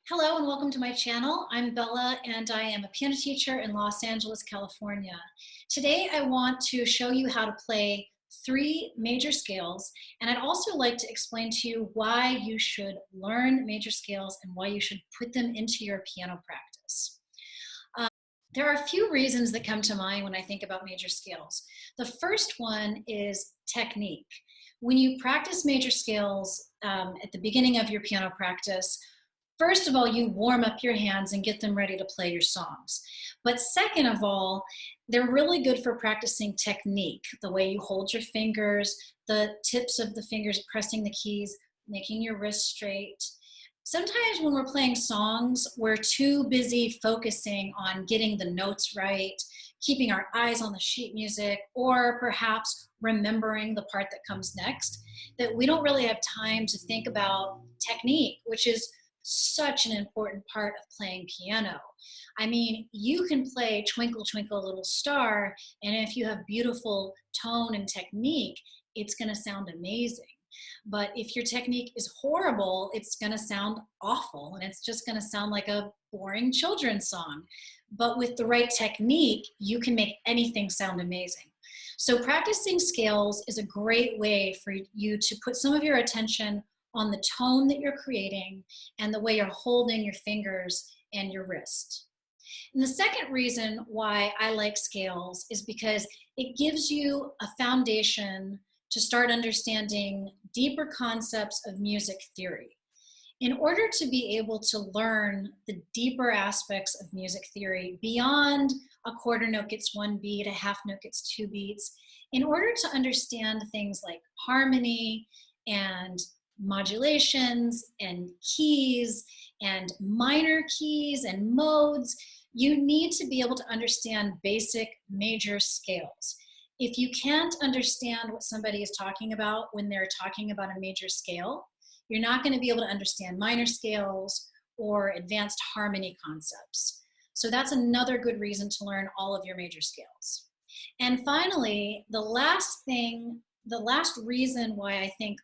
Hello and welcome to my channel. I'm Bella and I am a piano teacher in Los Angeles, California. Today I want to show you how to play 3 major scales, and I'd also like to explain to you why you should learn major scales and why you should put them into your piano practice. There are a few reasons that come to mind when I think about major scales. The first one is technique. When you practice major scales at the beginning of your piano practice, first of all, you warm up your hands and get them ready to play your songs. But second of all, they're really good for practicing technique, the way you hold your fingers, the tips of the fingers pressing the keys, making your wrist straight. Sometimes when we're playing songs, we're too busy focusing on getting the notes right, keeping our eyes on the sheet music, or perhaps remembering the part that comes next, that we don't really have time to think about technique, which is such an important part of playing piano. I mean, you can play Twinkle, Twinkle, Little Star, and if you have beautiful tone and technique, it's going to sound amazing. But if your technique is horrible, it's going to sound awful, and it's just going to sound like a boring children's song. But with the right technique, you can make anything sound amazing. So practicing scales is a great way for you to put some of your attention on the tone that you're creating and the way you're holding your fingers and your wrist. And the second reason why I like scales is because it gives you a foundation to start understanding deeper concepts of music theory. In order to be able to learn the deeper aspects of music theory beyond a quarter note gets 1 beat, a half note gets 2 beats, in order to understand things like harmony and modulations and keys and minor keys and modes, you need to be able to understand basic major scales. If you can't understand what somebody is talking about when they're talking about a major scale, you're not going to be able to understand minor scales or advanced harmony concepts. So that's another good reason to learn all of your major scales. And finally, the last reason why I think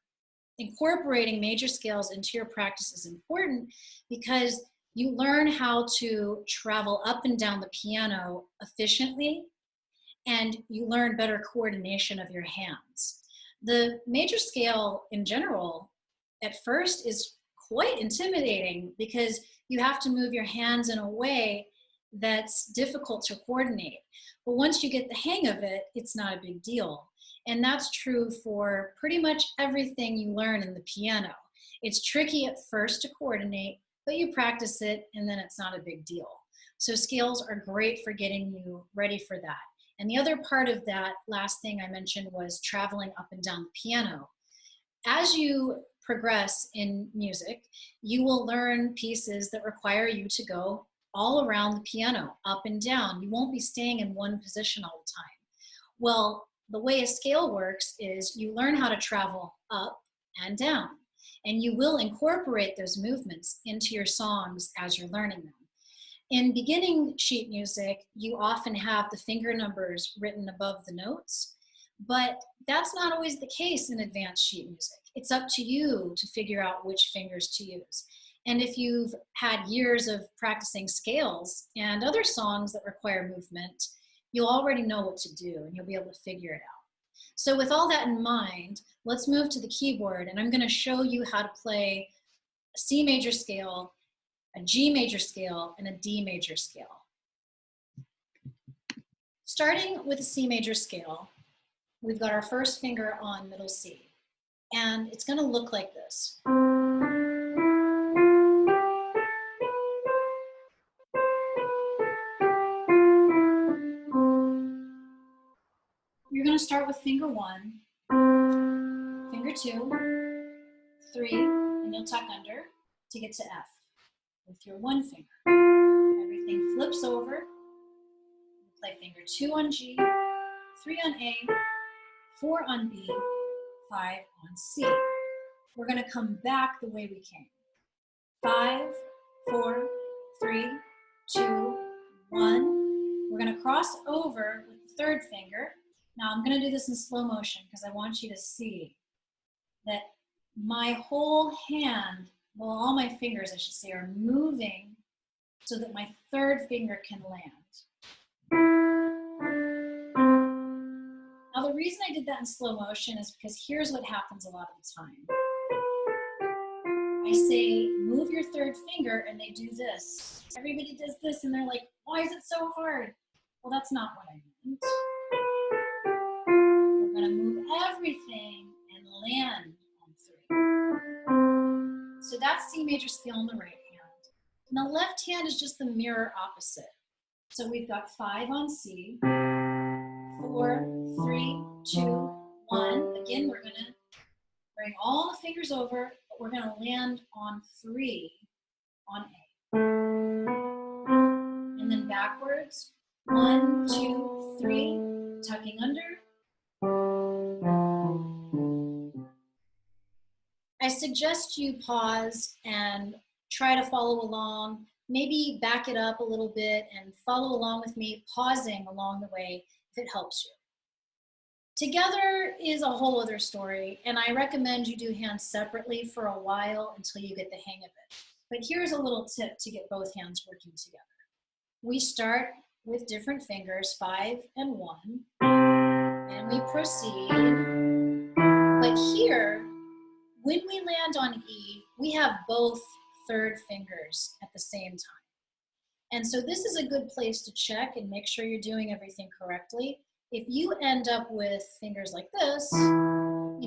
incorporating major scales into your practice is important, because you learn how to travel up and down the piano efficiently, and you learn better coordination of your hands. The major scale in general at first is quite intimidating because you have to move your hands in a way that's difficult to coordinate. But once you get the hang of it, it's not a big deal. And that's true for pretty much everything you learn in the piano. It's tricky at first to coordinate, but you practice it and then it's not a big deal. So scales are great for getting you ready for that. And the other part of that last thing I mentioned was traveling up and down the piano. As you progress in music, you will learn pieces that require you to go all around the piano, up and down. You won't be staying in one position all the time. Well, the way a scale works is you learn how to travel up and down, and you will incorporate those movements into your songs as you're learning them. In beginning sheet music, you often have the finger numbers written above the notes, but that's not always the case in advanced sheet music. It's up to you to figure out which fingers to use. And if you've had years of practicing scales and other songs that require movement, you'll already know what to do and you'll be able to figure it out. So with all that in mind, let's move to the keyboard, and I'm going to show you how to play a C major scale, a G major scale, and a D major scale. Starting with a C major scale, we've got our first finger on middle C, and it's going to look like this. You're going to start with finger 1, finger 2, 3, and you'll tuck under to get to F with your 1 finger. Everything flips over. You play finger 2 on G, 3 on A, 4 on B, 5 on C. We're going to come back the way we came. 5, 4, 3, 2, 1. We're going to cross over with the 3rd finger. Now I'm going to do this in slow motion because I want you to see that my whole hand well, all my fingers, I should say, are moving so that my third finger can land. Now, the reason I did that in slow motion is because here's what happens a lot of the time. I say, move your third finger, and they do this. Everybody does this, and they're like, why is it so hard? Well, that's not what I meant. We're going to move everything and land on 3. So that's C major scale in the right hand. And the left hand is just the mirror opposite. So we've got 5 on C, 4, 3, 2, 1. Again, we're going to bring all the fingers over, but we're going to land on 3 on A. And then backwards, 1, 2, 3, tucking under. I suggest you pause and try to follow along. Maybe back it up a little bit and follow along with me, pausing along the way if it helps you. Together is a whole other story, and I recommend you do hands separately for a while until you get the hang of it. But here's a little tip to get both hands working together. We start with different fingers, 5 and 1, and we proceed. But here, when we land on E, we have both third fingers at the same time. And so this is a good place to check and make sure you're doing everything correctly. If you end up with fingers like this, 3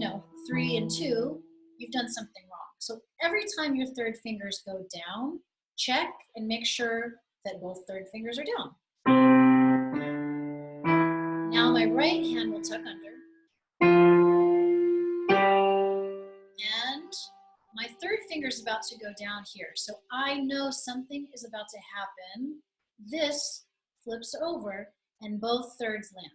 and 2, you've done something wrong. So every time your third fingers go down, check and make sure that both third fingers are down. Now my right hand will tuck under. And my third finger is about to go down here. So I know something is about to happen. This flips over and both thirds land.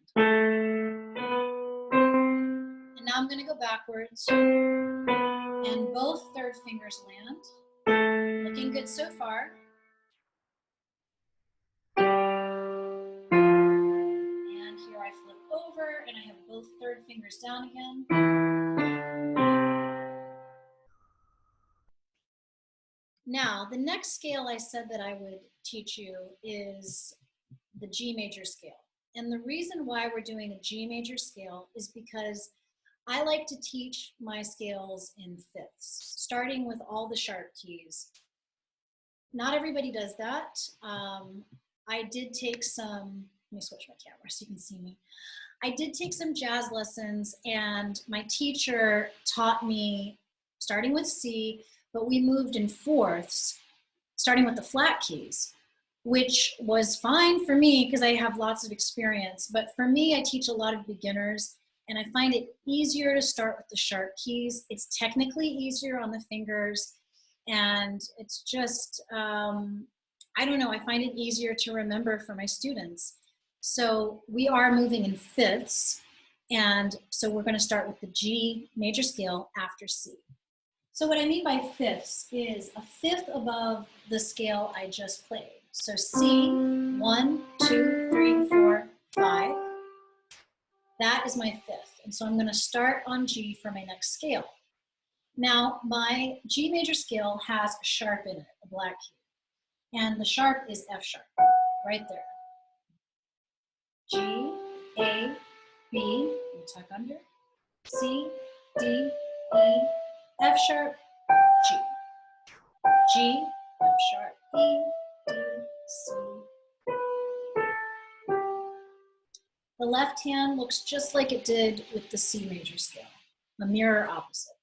And now I'm going to go backwards. And both third fingers land. Looking good so far. And here I flip over and I have both third fingers down again. Now, the next scale I said that I would teach you is the G major scale. And the reason why we're doing a G major scale is because I like to teach my scales in fifths, starting with all the sharp keys. Not everybody does that. I did take some, let me switch my camera so you can see me. I did take some jazz lessons, and my teacher taught me starting with C, but we moved in fourths, starting with the flat keys, which was fine for me because I have lots of experience. But for me, I teach a lot of beginners, and I find it easier to start with the sharp keys. It's technically easier on the fingers, and it's just, I don't know, I find it easier to remember for my students. So we are moving in fifths, and so we're going to start with the G major scale after C. So what I mean by fifths is a fifth above the scale I just played. So C, 1, 2, 3, 4, 5. That is my fifth. And so I'm going to start on G for my next scale. Now, my G major scale has a sharp in it, a black key. And the sharp is F sharp, right there. G, A, B, you tuck under, C, D, E, F sharp, G. G, F sharp, E, D, C. The left hand looks just like it did with the C major scale, a mirror opposite.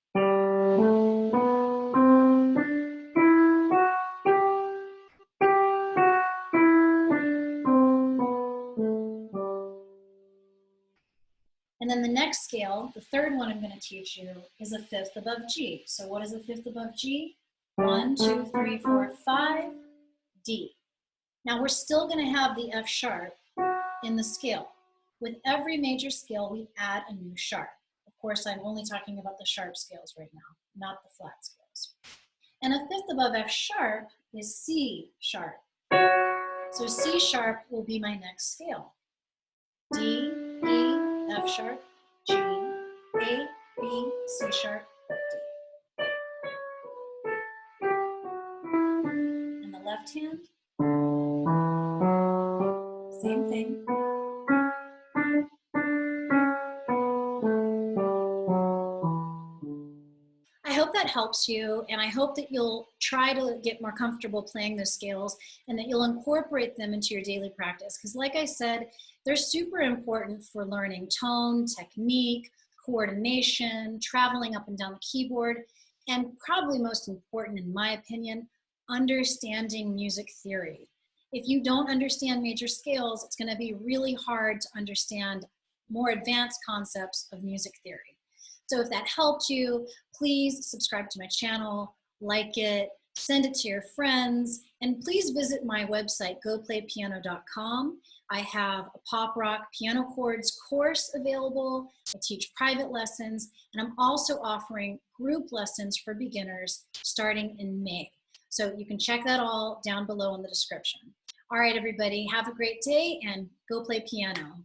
And then the next scale, the third one I'm going to teach you, is a fifth above G. So what is a fifth above G? 1, 2, 3, 4, 5, D. Now we're still going to have the F sharp in the scale. With every major scale, we add a new sharp. Of course, I'm only talking about the sharp scales right now, not the flat scales. And a fifth above F sharp is C sharp. So C sharp will be my next scale. D, E, F sharp, G, A, B, C sharp, D. left hand. Same thing. I hope that helps you, and I hope that you'll try to get more comfortable playing those scales and that you'll incorporate them into your daily practice. Because like I said, they're super important for learning tone, technique, coordination, traveling up and down the keyboard, and probably most important, in my opinion, understanding music theory. If you don't understand major scales, it's going to be really hard to understand more advanced concepts of music theory. So if that helped you, please subscribe to my channel, like it, send it to your friends, and please visit my website, goplaypiano.com. I have a pop rock piano chords course available. I teach private lessons, and I'm also offering group lessons for beginners starting in May. So you can check that all down below in the description. All right, everybody, have a great day and go play piano.